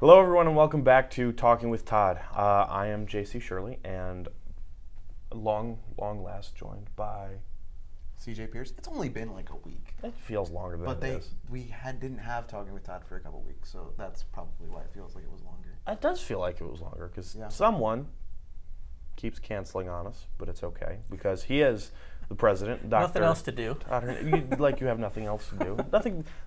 Hello, everyone, and welcome back to Talking with Todd. I am JC Shirley, and long last joined by... CJ Pierce. It's only been like a week. It feels longer than it is. We didn't have Talking with Todd for a couple weeks, so that's probably why it feels like it was longer. It does feel like it was longer, because someone keeps canceling on us, but it's okay, because he is the president, Dr. Nothing else to do. Todd, you have nothing else to do.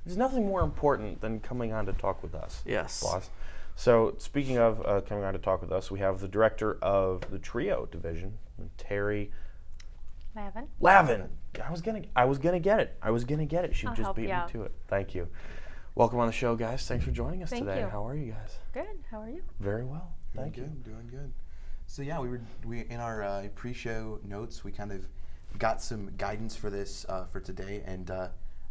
There's nothing more important than coming on to talk with us. Yes. Boss. So speaking of coming on to talk with us, we have the director of the Trio division, Terry Lavin. I was gonna get it. She just beat me to it. Thank you. Welcome on the show, guys. Thanks for joining us today. You. How are you guys? Good. How are you? Very well. Thank you. Doing good. So yeah, we in our pre-show notes we kind of got some guidance for this for today. And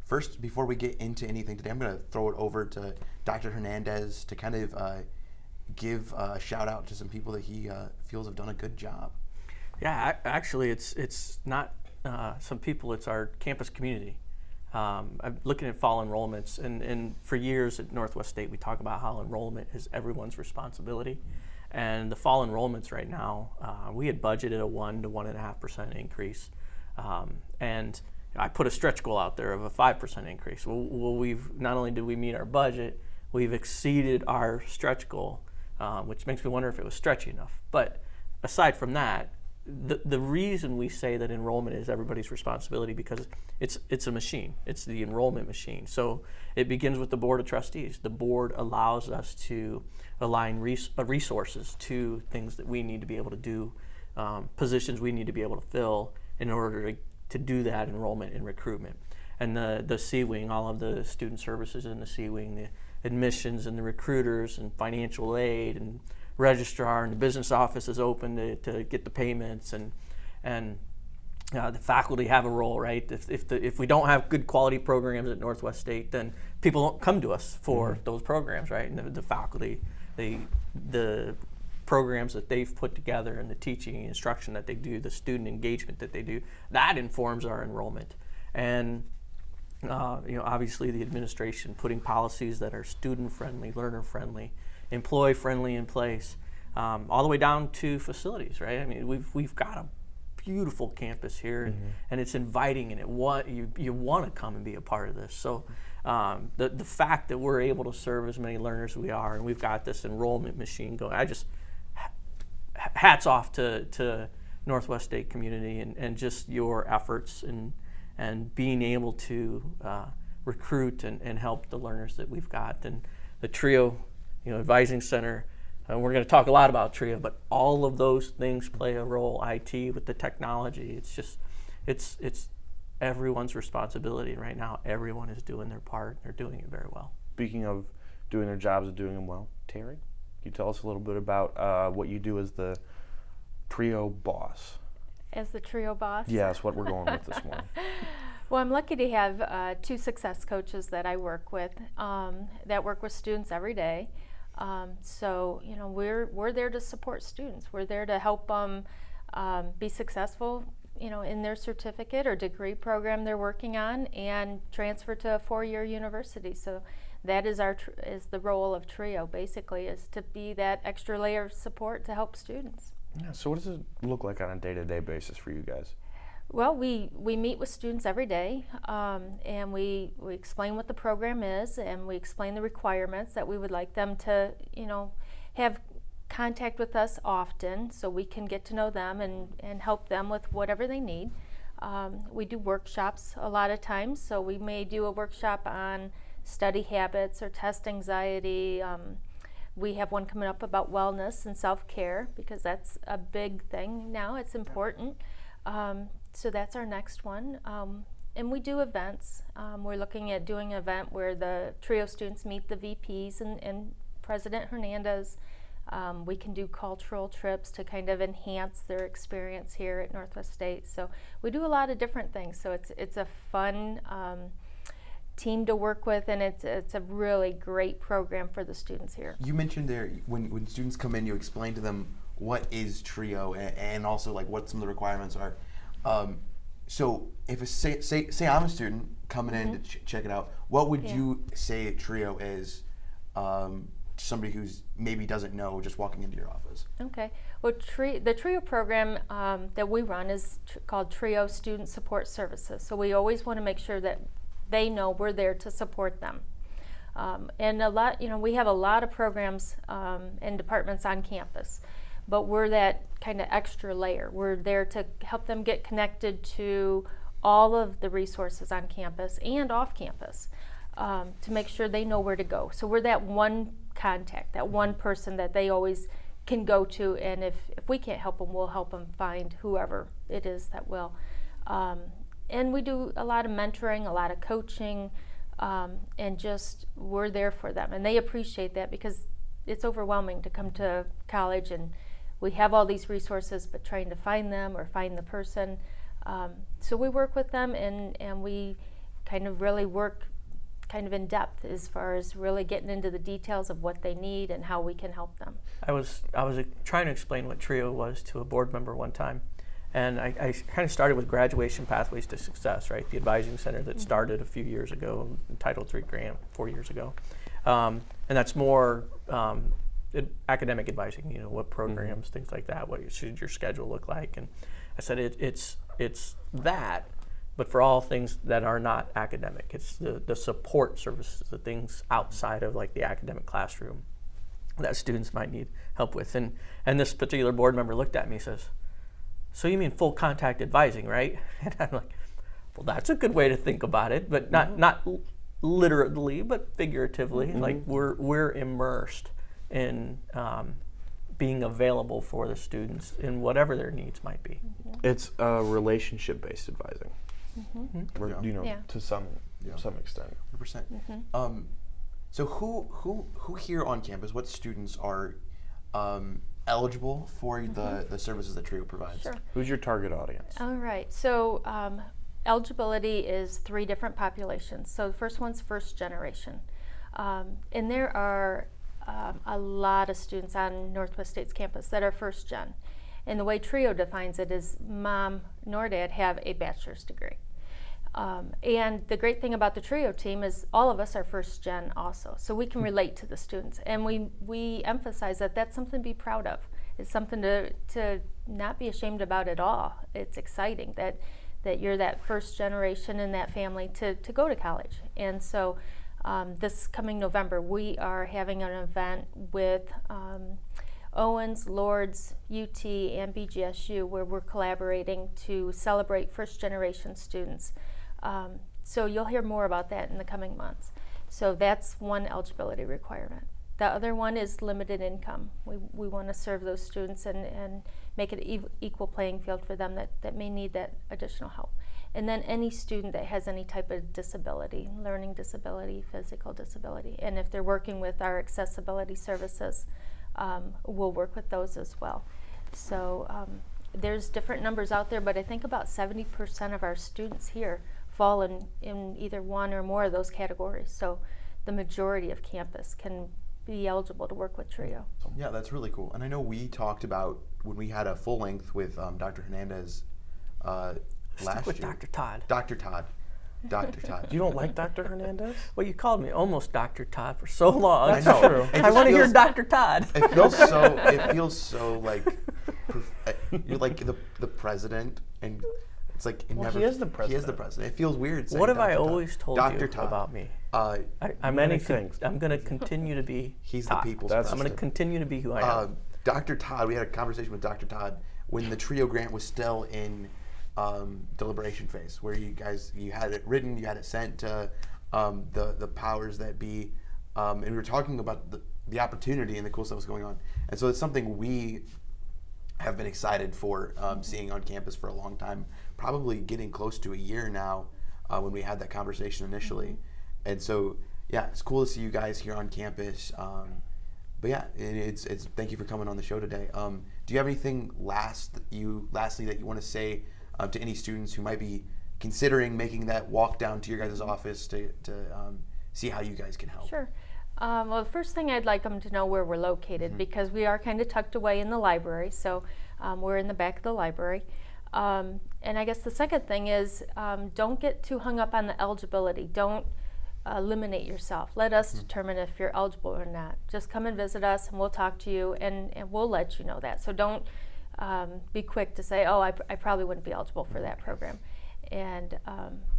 first, before we get into anything today, I'm going to throw it over to Dr. Hernandez to kind of give a shout out to some people that he feels have done a good job. Yeah, actually, it's not some people. It's our campus community. I'm looking at fall enrollments, and for years at Northwest State, we talk about how enrollment is everyone's responsibility. And the fall enrollments right now, we had budgeted a 1 to 1.5% increase, and I put a stretch goal out there of a 5% increase. Well, we've not only did we meet our budget, we've exceeded our stretch goal, which makes me wonder if it was stretchy enough. But aside from that, the reason we say that enrollment is everybody's responsibility because it's a machine. It's the enrollment machine. So it begins with the board of trustees. The board allows us to align resources to things that we need to be able to do, positions we need to be able to fill in order to do that enrollment and recruitment. And the C-Wing, all of the student services in the C-Wing, the admissions and the recruiters and financial aid and registrar and the business office is open to get the payments, and the faculty have a role, right? If we don't have good quality programs at Northwest State, then people don't come to us for those programs, right? And the faculty, the programs that they've put together and the teaching and instruction that they do, the student engagement that they do, that informs our enrollment. And obviously the administration putting policies that are student-friendly, learner-friendly, employee-friendly in place, all the way down to facilities, right? I mean, we've got a beautiful campus here, and it's inviting, and you want to come and be a part of this. So the fact that we're able to serve as many learners as we are, and we've got this enrollment machine going, hats off to Northwest State community and just your efforts and being able to recruit and help the learners that we've got. And the Trio Advising Center, we're going to talk a lot about Trio, but all of those things play a role. IT with the technology, it's everyone's responsibility. And right now, everyone is doing their part, and they're doing it very well. Speaking of doing their jobs and doing them well, Terry, can you tell us a little bit about what you do as the Trio boss? As the Trio boss? Yes, what we're going with this morning. Well, I'm lucky to have 2 success coaches that I work with that work with students every day. So we're there to support students. We're there to help them be successful, in their certificate or degree program they're working on, and transfer to a 4-year university. So that is is the role of Trio. Basically, is to be that extra layer of support to help students. Yeah. So what does it look like on a day-to-day basis for you guys? Well, we meet with students every day, and we explain what the program is, and we explain the requirements that we would like them to, have contact with us often so we can get to know them and help them with whatever they need. We do workshops a lot of times, so we may do a workshop on study habits or test anxiety. We have one coming up about wellness and self-care, because that's a big thing now. It's important. So that's our next one. And we do events. We're looking at doing an event where the Trio students meet the VPs and President Hernandez. We can do cultural trips to kind of enhance their experience here at Northwest State. So we do a lot of different things. So it's a fun team to work with, and it's a really great program for the students here. You mentioned there when students come in, you explain to them what is Trio and also like what some of the requirements are. So if say I'm a student coming in to check it out, what would you say Trio is somebody who's maybe doesn't know just walking into your office? Okay. Well, the TRIO program that we run is called TRIO Student Support Services. So we always want to make sure that they know we're there to support them. And we have a lot of programs and departments on campus, but we're that kind of extra layer. We're there to help them get connected to all of the resources on campus and off campus to make sure they know where to go. So we're that one contact, that one person that they always can go to, and if we can't help them, we'll help them find whoever it is that will. And we do a lot of mentoring, a lot of coaching, and just we're there for them. And they appreciate that because it's overwhelming to come to college and we have all these resources, but trying to find them or find the person. So we work with them and we kind of really work kind of in depth as far as really getting into the details of what they need and how we can help them. I was trying to explain what TRIO was to a board member one time, and I kind of started with Graduation Pathways to Success, right? The advising center that started a few years ago, Title III grant 4 years ago, and that's more academic advising. You know, what programs, things like that. What should your schedule look like? And I said it's that. But for all things that are not academic, it's the support services, the things outside of like the academic classroom that students might need help with. And this particular board member looked at me and says, "So you mean full contact advising, right?" And I'm like, "Well, that's a good way to think about it, but not literally, but figuratively. Like we're immersed in being available for the students in whatever their needs might be." It's relationship-based advising. You know, to some extent. 100%. So who here on campus, what students are eligible for the services that TRIO provides? Sure. Who's your target audience? All right. So eligibility is 3 different populations. So the first one's first generation. And there are a lot of students on Northwest State's campus that are first gen. And the way TRIO defines it is mom nor dad have a bachelor's degree. And the great thing about the TRIO team is all of us are first gen also. So we can relate to the students. And we emphasize that that's something to be proud of. It's something to not be ashamed about at all. It's exciting that you're that first generation in that family to go to college. And so this coming November, we are having an event with Owens, Lords, UT, and BGSU where we're collaborating to celebrate first generation students. So you'll hear more about that in the coming months. So that's one eligibility requirement. The other one is limited income. We want to serve those students and make it an equal playing field for them that may need that additional help. And then any student that has any type of disability, learning disability, physical disability. And if they're working with our accessibility services, we'll work with those as well. So there's different numbers out there, but I think about 70% of our students here fall in either one or more of those categories. So the majority of campus can be eligible to work with TRIO. Yeah, that's really cool. And I know we talked about when we had a full length with Dr. Hernandez last with year. Dr. Todd. Dr. Todd. Dr. Todd. You don't like Dr. Hernandez? Well, you called me almost Dr. Todd for so long. I know. True. It I want to hear feels- Dr. Todd. It feels so like you're like the president, and it's like it Well, never. he is the He is the president. president. It feels weird. Saying What have I Dr. Todd. always told Dr. you Todd. about me? I'm Many going things. to continue to be He's Todd. the people's That's- I'm going to president. continue to be who I am. Dr. Todd, we had a conversation with Dr. Todd when the TRIO grant was still in deliberation phase, where you had it written, you had it sent to the powers that be, and we were talking about the opportunity and the cool stuff was going on. And so it's something we have been excited for seeing on campus for a long time, probably getting close to a year now when we had that conversation initially. And so, yeah, it's cool to see you guys here on campus. But yeah, it's thank you for coming on the show today. Do you have anything lastly that you want to say to any students who might be considering making that walk down to your guys' office to see how you guys can help? Sure. Well, the first thing I'd like them to know where we're located because we are kind of tucked away in the library. So we're in the back of the library. And I guess the second thing is don't get too hung up on the eligibility. Don't eliminate yourself. Let us determine if you're eligible or not. Just come and visit us, and we'll talk to you, and we'll let you know that. So don't be quick to say, oh, I probably wouldn't be eligible for that program. And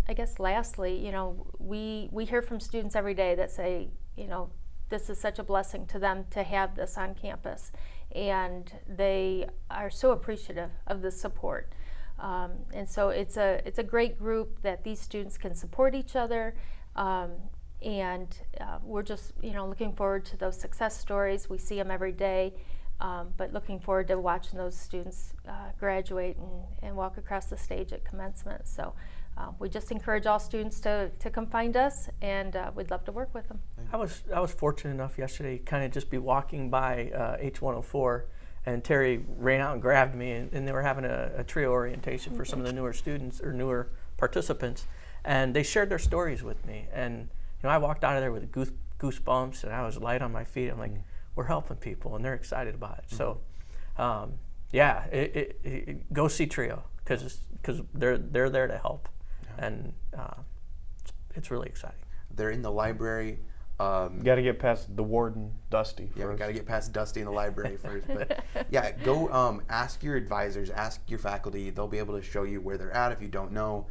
I guess lastly, you know, we hear from students every day that say, you know, this is such a blessing to them to have this on campus, and they are so appreciative of the support. And so it's a great group that these students can support each other. And we're just, you know, looking forward to those success stories. We see them every day, but looking forward to watching those students graduate and walk across the stage at commencement. So we just encourage all students to come find us, and we'd love to work with them. I was fortunate enough yesterday kind of just be walking by H104, and Terry ran out and grabbed me, and they were having a trio orientation for some of the newer students or newer participants. And they shared their stories with me, and you know, I walked out of there with goosebumps, and I was light on my feet. I'm like, we're helping people, and they're excited about it. So, yeah, go see Trio because they're there to help, and it's really exciting. They're in the library. You got to get past the warden, Dusty. Yeah, first. we got to get past Dusty in the library first. But yeah, go ask your advisors, ask your faculty. They'll be able to show you where they're at if you don't know.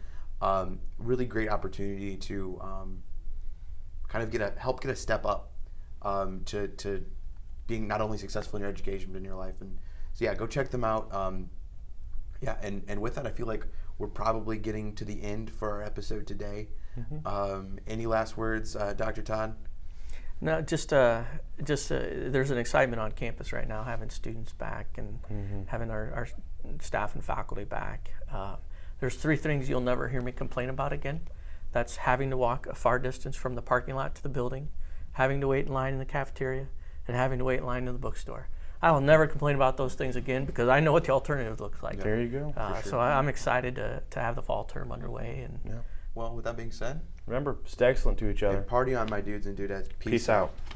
Really great opportunity to kind of help get a step up to being not only successful in your education but in your life. And so yeah, go check them out. Yeah, and with that, I feel like we're probably getting to the end for our episode today. Any last words, Dr. Todd? No, just there's an excitement on campus right now, having students back and having our staff and faculty back. There's 3 things you'll never hear me complain about again. That's having to walk a far distance from the parking lot to the building, having to wait in line in the cafeteria, and having to wait in line in the bookstore. I will never complain about those things again because I know what the alternative looks like. There you go. So I'm excited to have the fall term underway. And Well, with that being said, remember, stay excellent to each other. and party on, my dudes and dudettes. Peace out.